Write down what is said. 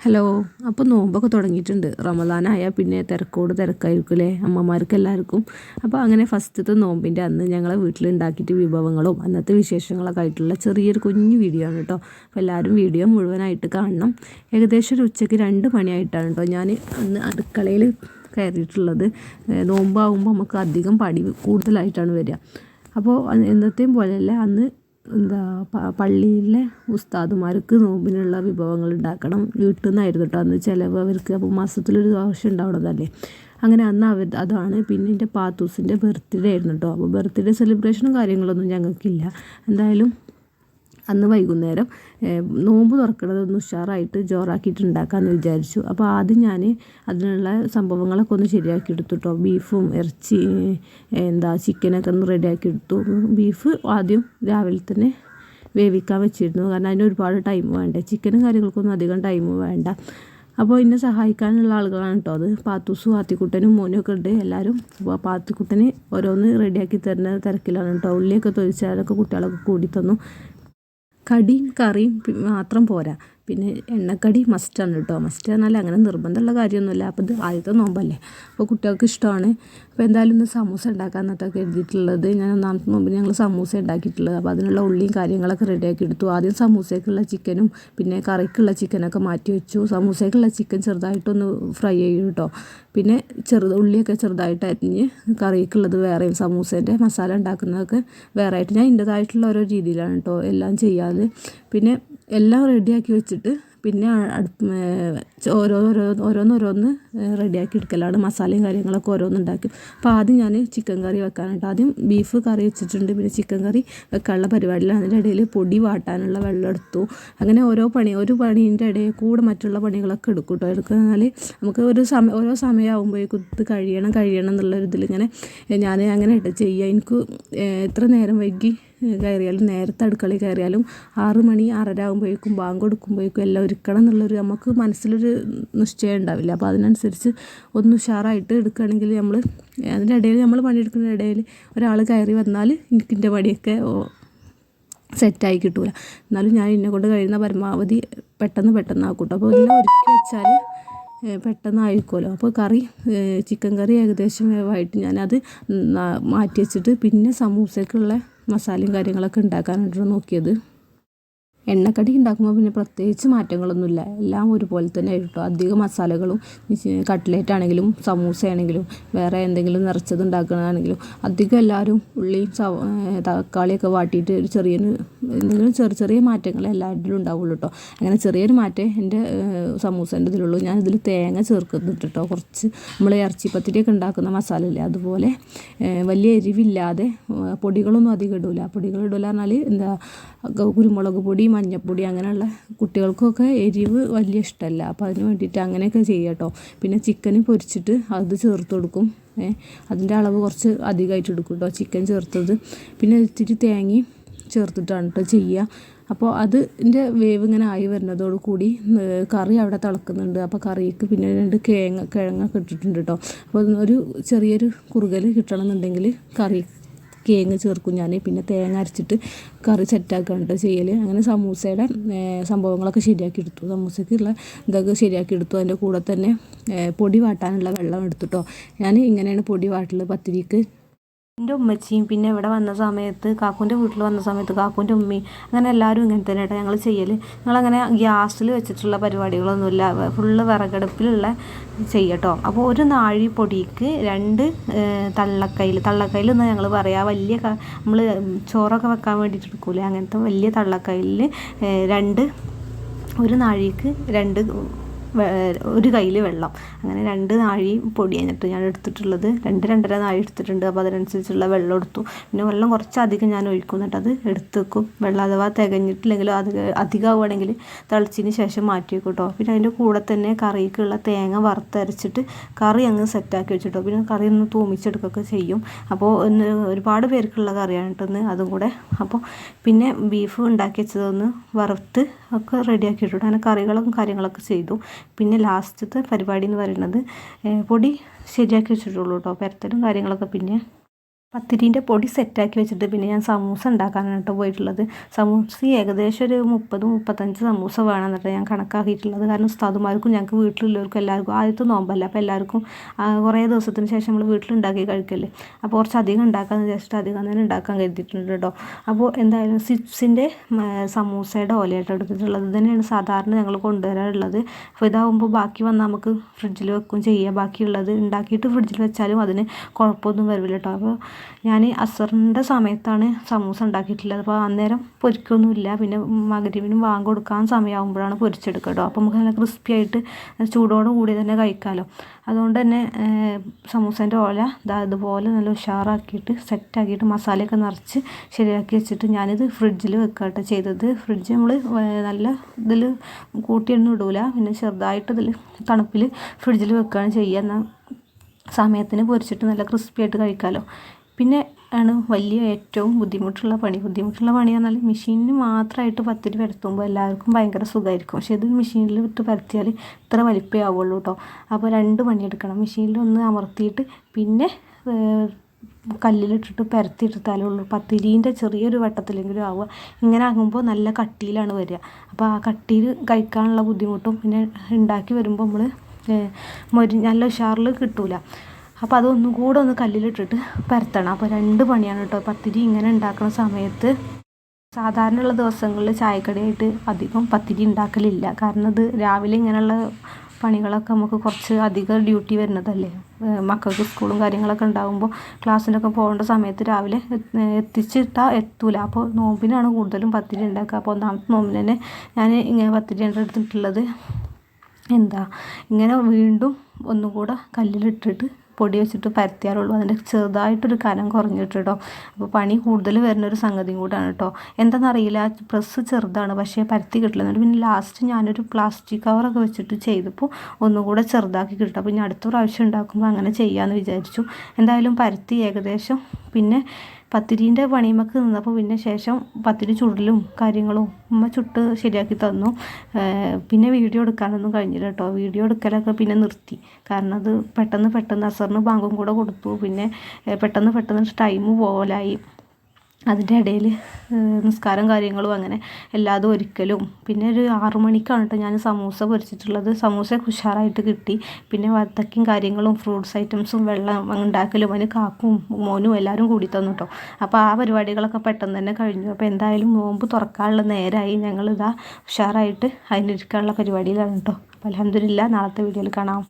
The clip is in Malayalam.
ഹലോ. അപ്പോൾ നോമ്പൊക്കെ തുടങ്ങിയിട്ടുണ്ട്. റമദാനായാൽ പിന്നെ തിരക്കോട് തിരക്കായിരിക്കും അല്ലേ അമ്മമാർക്ക് എല്ലാവർക്കും. അപ്പോൾ അങ്ങനെ ഫസ്റ്റത്തെ നോമ്പിൻ്റെ അന്ന് ഞങ്ങളെ വീട്ടിലുണ്ടാക്കിയിട്ട് വിഭവങ്ങളും അന്നത്തെ വിശേഷങ്ങളൊക്കെ ആയിട്ടുള്ള ചെറിയൊരു കുഞ്ഞു വീഡിയോ ആണ് കേട്ടോ. അപ്പോൾ എല്ലാവരും വീഡിയോ മുഴുവനായിട്ട് കാണണം. ഏകദേശം ഒരു ഉച്ചയ്ക്ക് 2 മണിയായിട്ടാണ് കേട്ടോ ഞാൻ അന്ന് അടുക്കളയിൽ കയറിയിട്ടുള്ളത്. നോമ്പാകുമ്പോൾ നമുക്ക് അധികം പണി കൂടുതലായിട്ടാണ് വരിക. അപ്പോൾ എന്നത്തെയും പോലെയല്ല അന്ന് പള്ളിയിലെ ഉസ്താദുമാർക്ക് നോമ്പിനുള്ള വിഭവങ്ങൾ ഉണ്ടാക്കണം. വീട്ടിൽ നിന്നായിരുന്നു കേട്ടോ അന്ന് ചിലവ് അവർക്ക്. അപ്പോൾ മാസത്തിലൊരു പ്രാവശ്യം ഉണ്ടാവണതല്ലേ. അങ്ങനെ അന്ന് അതാണ്. പിന്നെ എൻ്റെ പാത്തൂസിൻ്റെ ബർത്ത്ഡേ ആയിരുന്നു കേട്ടോ. അപ്പോൾ ബർത്ത്ഡേ സെലിബ്രേഷനും കാര്യങ്ങളൊന്നും ഞങ്ങൾക്കില്ല. എന്തായാലും അന്ന് വൈകുന്നേരം നോമ്പ് തുറക്കണതൊന്ന് ഉഷാറായിട്ട് ജോറാക്കിയിട്ട് ഉണ്ടാക്കാമെന്ന് വിചാരിച്ചു. അപ്പോൾ ആദ്യം ഞാൻ അതിനുള്ള സംഭവങ്ങളൊക്കെ ഒന്ന് ശരിയാക്കി എടുത്തു കേട്ടോ. ബീഫും ഇറച്ചി ചിക്കനൊക്കെ ഒന്ന് റെഡിയാക്കി എടുത്തു. ബീഫ് ആദ്യം രാവിലെ തന്നെ വേവിക്കാൻ വെച്ചിരുന്നു. കാരണം അതിന് ഒരുപാട് ടൈം വേണ്ടേ. ചിക്കനും കാര്യങ്ങൾക്കൊന്നും അധികം ടൈം വേണ്ട. അപ്പോൾ എന്നെ സഹായിക്കാനുള്ള ആളുകളാണ് കേട്ടോ അത്. പാത്തൂസും ആത്തിക്കുട്ടനും മോനും ഒക്കെ ഉണ്ട് എല്ലാവരും. അപ്പോൾ പാത്തിക്കുട്ടന് ഓരോന്ന് റെഡിയാക്കി തരുന്ന തിരക്കിലാണ് കേട്ടോ. ഉള്ളിയൊക്കെ തൊഴിച്ചാലൊക്കെ കുട്ടികളൊക്കെ കൂടി തന്നു. കടിയും കറിയും മാത്രം പോരാ, പിന്നെ എണ്ണക്കടി മസ്റ്റാണ് കേട്ടോ. മസ്റ്റ് പറഞ്ഞാൽ അങ്ങനെ നിർബന്ധമുള്ള കാര്യമൊന്നുമില്ല. അപ്പോൾ ഇത് ആദ്യത്തെ നോമ്പല്ലേ, അപ്പോൾ കുട്ടികൾക്ക് ഇഷ്ടമാണ്. അപ്പോൾ എന്തായാലും ഇന്ന് സമൂസ ഉണ്ടാക്കാമെന്നൊക്കെ എഴുതിയിട്ടുള്ളത്. ഞാൻ ഒന്നാമത്തെ നോമ്പിന് ഞങ്ങൾ സമൂസ ഉണ്ടാക്കിയിട്ടുള്ളത്. അപ്പോൾ അതിനുള്ള ഉള്ളിയും കാര്യങ്ങളൊക്കെ റെഡിയാക്കി എടുത്തു. ആദ്യം സമൂസയ്ക്കുള്ള ചിക്കനും പിന്നെ കറിക്കുള്ള ചിക്കനൊക്കെ മാറ്റി വെച്ചു. സമൂസയ്ക്കുള്ള ചിക്കൻ ചെറുതായിട്ടൊന്ന് ഫ്രൈ ചെയ്യും കേട്ടോ. പിന്നെ ഉള്ളിയൊക്കെ ചെറുതായിട്ട് അരിഞ്ഞ് കറിക്കുള്ളത് വേറെയും സമൂസേൻ്റെ മസാല ഉണ്ടാക്കുന്നതൊക്കെ വേറെ ആയിട്ട് ഞാൻ എൻ്റേതായിട്ടുള്ള ഓരോ രീതിയിലാണ് കേട്ടോ എല്ലാം ചെയ്യാതെ. പിന്നെ എല്ലാം റെഡിയാക്കി വെച്ചിട്ട് പിന്നെ ഓരോന്ന് റെഡിയാക്കി എടുക്കലാണ്. മസാലയും കാര്യങ്ങളൊക്കെ ഓരോന്നുണ്ടാക്കി. അപ്പോൾ ആദ്യം ഞാൻ ചിക്കൻ കറി വെക്കാനായിട്ട് ആദ്യം ബീഫ് കറി വെച്ചിട്ടുണ്ട്. പിന്നെ ചിക്കൻ കറി വെക്കാനുള്ള പരിപാടിയിലാണ്. അതിൻ്റെ ഇടയിൽ പൊടി വാട്ടാനുള്ള വെള്ളം എടുത്തു. അങ്ങനെ ഒരു പണീൻ്റെ ഇടയിൽ കൂടെ മറ്റുള്ള പണികളൊക്കെ എടുക്കും കേട്ടോ. എടുക്കുന്നാൽ നമുക്ക് ഓരോ സമയമാകുമ്പോഴേക്കും ഇത് കഴിയണം എന്നുള്ളൊരിതിലിങ്ങനെ ഞാൻ അങ്ങനെ ചെയ്യുക. എനിക്ക് എത്ര നേരം വൈകി കയറിയാലും നേരത്തെ അടുക്കളയിൽ കയറിയാലും 6 മണി 6:30 ആകുമ്പോഴേക്കും ബാങ്ക് കൊടുക്കുമ്പോഴേക്കും എല്ലാം ഒരുക്കണം എന്നുള്ളൊരു നമുക്ക് മനസ്സിലൊരു നിശ്ചയം ഉണ്ടാവില്ല. അപ്പോൾ അതിനനുസരിച്ച് ഒന്ന് ഉഷാറായിട്ട് എടുക്കുകയാണെങ്കിൽ അതിൻ്റെ ഇടയിൽ നമ്മൾ പണിയെടുക്കുന്ന ഇടയിൽ ഒരാൾ കയറി വന്നാൽ എൻ്റെ പണിയൊക്കെ സെറ്റായി കിട്ടൂല. എന്നാലും ഞാൻ എന്നെക്കൊണ്ട് കഴിയുന്ന പരമാവധി പെട്ടെന്ന് ആക്കൂട്ടോ. അപ്പോൾ എല്ലാം ഒരുക്കി വെച്ചാൽ പെട്ടെന്ന് ആയിരിക്കുമല്ലോ. അപ്പോൾ ചിക്കൻ കറി ഏകദേശം വേവായിട്ട് ഞാനത് മാറ്റി വെച്ചിട്ട് പിന്നെ സമൂസയ്ക്കുള്ള മസാലയും കാര്യങ്ങളൊക്കെ ഉണ്ടാക്കാനായിട്ടാണ് നോക്കിയത്. എണ്ണക്കടി ഉണ്ടാക്കുമ്പോൾ പിന്നെ പ്രത്യേകിച്ച് മാറ്റങ്ങളൊന്നുമില്ല. എല്ലാം ഒരുപോലെ തന്നെ ആയിട്ടോ. അധികം മസാലകളും കട്ട്ലേറ്റ് ആണെങ്കിലും സമൂസ ആണെങ്കിലും വേറെ എന്തെങ്കിലും നിറച്ചത് ഉണ്ടാക്കണമെന്നാണെങ്കിലും അധികം എല്ലാവരും ഉള്ളിയും തക്കാളിയൊക്കെ വാട്ടിയിട്ട് ഒരു ചെറിയ മാറ്റങ്ങൾ എല്ലാവരിലും ഉണ്ടാവുള്ളൂ കേട്ടോ. അങ്ങനെ ചെറിയൊരു മാറ്റം എൻ്റെ സമൂസേൻ്റെ ഇതിലുള്ളൂ. ഞാനിതിൽ തേങ്ങ ചേർക്കുന്നുണ്ട് കേട്ടോ. കുറച്ച് നമ്മൾ ഇറച്ചിപ്പത്തിരിയൊക്കെ ഉണ്ടാക്കുന്ന മസാല ഇല്ലേ, അതുപോലെ വലിയ എരിവില്ലാതെ പൊടികളൊന്നും അധികം ഇടില്ല. പറഞ്ഞാൽ കുരുമുളക് പൊടി മഞ്ഞൾപ്പൊടി അങ്ങനെയുള്ള കുട്ടികൾക്കൊക്കെ എരിവ് വലിയ ഇഷ്ടമല്ല. അപ്പോൾ അതിന് വേണ്ടിയിട്ട് അങ്ങനെയൊക്കെ ചെയ്യുക കേട്ടോ. പിന്നെ ചിക്കൻ പൊരിച്ചിട്ട് അത് ചേർത്ത് കൊടുക്കും. അതിൻ്റെ അളവ് കുറച്ച് അധികമായിട്ട് എടുക്കും കേട്ടോ ചിക്കൻ ചേർത്തത്. പിന്നെ ഇത്തിരി തേങ്ങയും ചേർത്തിട്ടാണ് കേട്ടോ ചെയ്യുക. അപ്പോൾ അതിൻ്റെ വേവ് ഇങ്ങനെ ആയി വരുന്നതോടു കൂടി കറി അവിടെ തിളക്കുന്നുണ്ട്. അപ്പോൾ കറിക്ക് പിന്നെ 2 കിഴങ്ങൊക്കെ ഇട്ടിട്ടുണ്ട് കേട്ടോ. അപ്പോൾ ഒരു ചെറിയൊരു കുറുകൽ കിട്ടണമെന്നുണ്ടെങ്കിൽ കിഴങ്ങ് ചേർക്കും ഞാൻ. പിന്നെ തേങ്ങ അരച്ചിട്ട് കറി സെറ്റാക്കുകയാണ് കേട്ടോ ചെയ്യൽ. അങ്ങനെ സമൂസയുടെ സംഭവങ്ങളൊക്കെ ശരിയാക്കി എടുത്തു. സമൂസയ്ക്കുള്ള ഇതൊക്കെ ശരിയാക്കി എടുത്തു. അതിൻ്റെ കൂടെ തന്നെ പൊടി വാട്ടാനുള്ള വെള്ളം എടുത്തു കേട്ടോ. ഞാൻ ഇങ്ങനെയാണ് പൊടി വാട്ടൽ പത്തിരിക്ക്. എൻ്റെ ഉമ്മച്ചിയും പിന്നെ ഇവിടെ വന്ന സമയത്ത് കാക്കൂൻ്റെ വീട്ടിൽ വന്ന സമയത്ത് കാക്കൂൻ്റെ ഉമ്മയും അങ്ങനെ എല്ലാവരും ഇങ്ങനെ തന്നെ കേട്ടോ ഞങ്ങൾ ചെയ്യൽ. ഞങ്ങളങ്ങനെ ഗ്യാസിൽ വെച്ചിട്ടുള്ള പരിപാടികളൊന്നുമില്ല. ഫുള്ള് വിറകടുപ്പിലുള്ള ചെയ്യട്ടോ. അപ്പോൾ ഒരു നാഴി പൊടിക്ക് 2 തള്ളക്കയിൽ എന്ന് ഞങ്ങൾ പറയാം. വലിയ നമ്മൾ ചോറൊക്കെ വെക്കാൻ വേണ്ടിയിട്ട് എടുക്കൂലേ, അങ്ങനത്തെ വലിയ തള്ളക്കയിൽ ഒരു നാഴിക്ക് 1 കയ്യിൽ വെള്ളം, അങ്ങനെ 2 നാഴി പൊടി കഴിഞ്ഞിട്ട് ഞാൻ എടുത്തിട്ടുള്ളത്. 2-2.5 നാഴി എടുത്തിട്ടുണ്ട്. അപ്പോൾ അതിനനുസരിച്ചുള്ള വെള്ളം എടുത്തു. പിന്നെ വെള്ളം കുറച്ചധികം ഞാൻ ഒഴിക്കും, എന്നിട്ട് അത് എടുത്ത് വെക്കും. വെള്ളം അഥവാ തികഞ്ഞിട്ടില്ലെങ്കിലും അധികമാവുകയാണെങ്കിൽ തിളച്ചതിന് ശേഷം മാറ്റി വെക്കും കേട്ടോ. പിന്നെ അതിൻ്റെ കൂടെ തന്നെ കറിക്കുള്ള തേങ്ങ വറുത്തരച്ചിട്ട് കറി അങ്ങ് സെറ്റാക്കി വെച്ചിട്ടോ. പിന്നെ കറി ഒന്ന് തൂമിച്ചെടുക്കുകയൊക്കെ ചെയ്യും. അപ്പോൾ ഒരുപാട് പേർക്കുള്ള കറിയാണ് കേട്ടോ അതും കൂടെ. അപ്പോൾ പിന്നെ ബീഫ് ഉണ്ടാക്കി വെച്ചതൊന്ന് വറുത്ത് ഒക്കെ റെഡിയാക്കി ഇട്ടിട്ട് അങ്ങനെ കാര്യങ്ങളൊക്കെ ചെയ്തു. പിന്നെ ലാസ്റ്റത്തെ പരിപാടി എന്ന് പറയുന്നത് പൊടി ശരിയാക്കി വെച്ചിട്ടുള്ളൂ കേട്ടോ. പരത്തലും കാര്യങ്ങളൊക്കെ പിന്നെ പത്തിരീൻ്റെ പൊടി സെറ്റാക്കി വെച്ചിട്ട് പിന്നെ ഞാൻ സമൂസ ഉണ്ടാക്കാനാണ് കേട്ടോ പോയിട്ടുള്ളത്. സമൂസ ഏകദേശം ഒരു 30-35 സമൂസ വേണം എന്നിട്ട് ഞാൻ കണക്കാക്കിയിട്ടുള്ളത്. കാരണം ഉസ്താദുമാർക്കും ഞങ്ങൾക്ക് വീട്ടിലുള്ളവർക്കും എല്ലാവർക്കും ആദ്യത്തെ നോമ്പല്ല, അപ്പോൾ എല്ലാവർക്കും കുറേ ദിവസത്തിന് ശേഷം നമ്മൾ വീട്ടിലുണ്ടാക്കി കഴിക്കല്ലേ, അപ്പോൾ കുറച്ച് അധികം ഉണ്ടാക്കാമെന്ന് വിചാരിച്ചിട്ട് അധികം തന്നെ ഉണ്ടാക്കാൻ കരുതിയിട്ടുണ്ട് കേട്ടോ. അപ്പോൾ എന്തായാലും ചിപ്സിൻ്റെ സമൂസയുടെ ഓലയായിട്ട് എടുത്തിട്ടുള്ളത് തന്നെയാണ് സാധാരണ ഞങ്ങൾ കൊണ്ടുവരാറുള്ളത്. അപ്പോൾ ഇതാകുമ്പോൾ ബാക്കി വന്നാൽ നമുക്ക് ഫ്രിഡ്ജിൽ വെക്കും ചെയ്യുക, ബാക്കിയുള്ളത് ഉണ്ടാക്കിയിട്ട് ഫ്രിഡ്ജിൽ വെച്ചാലും അതിന് കുഴപ്പമൊന്നും വരില്ല കേട്ടോ. അപ്പോൾ ഞാൻ അസറിൻ്റെ സമയത്താണ് സമൂസ ഉണ്ടാക്കിയിട്ടുള്ളത്. അപ്പോൾ അന്നേരം പൊരിക്കൊന്നുമില്ല, പിന്നെ മഗ്‌രിബിനും ബാങ്ക് കൊടുക്കാൻ സമയമാകുമ്പോഴാണ് പൊരിച്ചെടുക്കുക കേട്ടോ. അപ്പോൾ നമുക്ക് നല്ല ക്രിസ്പി ആയിട്ട് ചൂടോട് കൂടി തന്നെ കഴിക്കാമല്ലോ. അതുകൊണ്ട് തന്നെ സമൂസേൻ്റെ ഓല ഇതുപോലെ നല്ല ഉഷാറാക്കിയിട്ട് സെറ്റാക്കിയിട്ട് മസാലയൊക്കെ നിറച്ച് ശരിയാക്കി വെച്ചിട്ട് ഞാനിത് ഫ്രിഡ്ജിൽ വെക്കുക കേട്ടോ ചെയ്തത്. ഫ്രിഡ്ജ് നമ്മൾ നല്ല ഇതിൽ കൂട്ടിയൊന്നും ഇടൂല, പിന്നെ ചെറുതായിട്ട് ഇതിൽ തണുപ്പിൽ ഫ്രിഡ്ജിൽ വെക്കുകയാണ് ചെയ്യുക. എന്നാൽ സമയത്തിന് പൊരിച്ചിട്ട് നല്ല ക്രിസ്പി ആയിട്ട് കഴിക്കാമല്ലോ. പിന്നെ ആണ് വലിയ ഏറ്റവും ബുദ്ധിമുട്ടുള്ള പണി പറഞ്ഞാൽ മെഷീനിൽ മാത്രമായിട്ട് പത്തിരി പരത്തുമ്പോൾ എല്ലാവർക്കും ഭയങ്കര സുഖമായിരിക്കും. പക്ഷേ ഇത് മെഷീനിൽ ഇട്ട് പരത്തിയാൽ ഇത്ര വലിപ്പമേ ആവുള്ളൂ കേട്ടോ. അപ്പോൾ 2 പണിയെടുക്കണം. മെഷീനിൽ ഒന്ന് അമർത്തിയിട്ട് പിന്നെ കല്ലിലിട്ടിട്ട് പരത്തിയെടുത്താലേ ഉള്ളൂ പത്തിരീൻ്റെ ചെറിയൊരു വട്ടത്തിലെങ്കിലും ആവുക. ഇങ്ങനെ ആകുമ്പോൾ നല്ല കട്ടിയിലാണ് വരിക. അപ്പോൾ ആ കട്ടിയിൽ കഴിക്കാനുള്ള ബുദ്ധിമുട്ടും പിന്നെ ഉണ്ടാക്കി വരുമ്പോൾ നമ്മൾ നല്ല ഉഷാറിൽ കിട്ടൂല. അപ്പോൾ അതൊന്നും കൂടെ ഒന്ന് കല്ലിലിട്ടിട്ട് പരത്തണം. അപ്പോൾ 2 പണിയാണ് കേട്ടോ പത്തിരി ഇങ്ങനെ ഉണ്ടാക്കുന്ന സമയത്ത്. സാധാരണയുള്ള ദിവസങ്ങളിൽ ചായക്കടിയായിട്ട് അധികം പത്തിരി ഉണ്ടാക്കലില്ല, കാരണം ഇത് രാവിലെ ഇങ്ങനെയുള്ള പണികളൊക്കെ നമുക്ക് കുറച്ച് അധികം ഡ്യൂട്ടി വരുന്നതല്ലേ. മക്കൾക്ക് സ്കൂളും കാര്യങ്ങളൊക്കെ ഉണ്ടാകുമ്പോൾ ക്ലാസ്സിനൊക്കെ പോകേണ്ട സമയത്ത് രാവിലെ എത്തിച്ചിട്ടാൽ എത്തൂല. അപ്പോൾ നോമ്പിനാണ് കൂടുതലും പത്തിരി ഉണ്ടാക്കുക. അപ്പോൾ 1ാമത്തെ നോമ്പിന് തന്നെ ഞാൻ ഇങ്ങനെ പത്തിരിയാണ് എടുത്തിട്ടുള്ളത്. ഇങ്ങനെ വീണ്ടും ഒന്നുകൂടെ കല്ലിലിട്ടിട്ട് പൊടി വെച്ചിട്ട് പരത്തിയാലുള്ളൂ അതിൻ്റെ ചെറുതായിട്ടൊരു കനം കുറഞ്ഞിട്ട് കേട്ടോ. അപ്പോൾ പണി കൂടുതൽ വരുന്നൊരു സംഗതിയും കൂടാണ് കേട്ടോ. എന്താണെന്നറിയില്ല, പ്രസ് ചെറുതാണ് പക്ഷേ പരത്തി കിട്ടില്ല. എന്നിട്ട് പിന്നെ ലാസ്റ്റ് ഞാനൊരു പ്ലാസ്റ്റിക് കവറൊക്കെ വെച്ചിട്ട് ചെയ്തപ്പോൾ ഒന്നുകൂടെ ചെറുതാക്കി കിട്ടും. അപ്പോൾ ഇനി അടുത്ത പ്രാവശ്യം ഉണ്ടാക്കുമ്പോൾ അങ്ങനെ ചെയ്യാമെന്ന് വിചാരിച്ചു. എന്തായാലും പരത്തി ഏകദേശം പിന്നെ പത്തിരീൻ്റെ പണിയുമൊക്കെ നിന്നപ്പോൾ പിന്നെ ശേഷം പത്തിരി ചുടലും കാര്യങ്ങളും ഉമ്മ ചുട്ട് ശരിയാക്കി തന്നു. പിന്നെ വീഡിയോ എടുക്കാനൊന്നും കഴിഞ്ഞില്ല കേട്ടോ. വീഡിയോ എടുക്കലൊക്കെ പിന്നെ നിർത്തി, കാരണം അത് പെട്ടെന്ന് അസറിന് ബാങ്കും കൂടെ കൊടുത്തു. പിന്നെ പെട്ടെന്ന് ടൈം പോലായി. അതിൻ്റെ ഇടയിൽ നിസ്കാരം കാര്യങ്ങളും അങ്ങനെ എല്ലാതും ഒരിക്കലും. പിന്നെ ഒരു 6 മണിക്കാണ് കേട്ടോ ഞാൻ സമൂസ പൊരിച്ചിട്ടുള്ളത്. സമൂസ ഉഷാറായിട്ട് കിട്ടി. പിന്നെ വത്തക്കയും കാര്യങ്ങളും ഫ്രൂട്ട്സ് ഐറ്റംസും വെള്ളം ഉണ്ടാക്കലും അതിന് കാക്കും മോനും എല്ലാവരും കൂടി തന്നു കേട്ടോ. അപ്പോൾ ആ പരിപാടികളൊക്കെ പെട്ടെന്ന് തന്നെ കഴിഞ്ഞു. അപ്പോൾ എന്തായാലും നോമ്പ് തുറക്കാനുള്ള നേരമായി. ഞങ്ങളിതാ ഉഷാറായിട്ട് അതിനിരിക്കാനുള്ള പരിപാടിയിലാണ് കേട്ടോ. അപ്പോൾ അൽഹംദുലില്ലാ, നാളത്തെ വീഡിയോയിൽ കാണാം.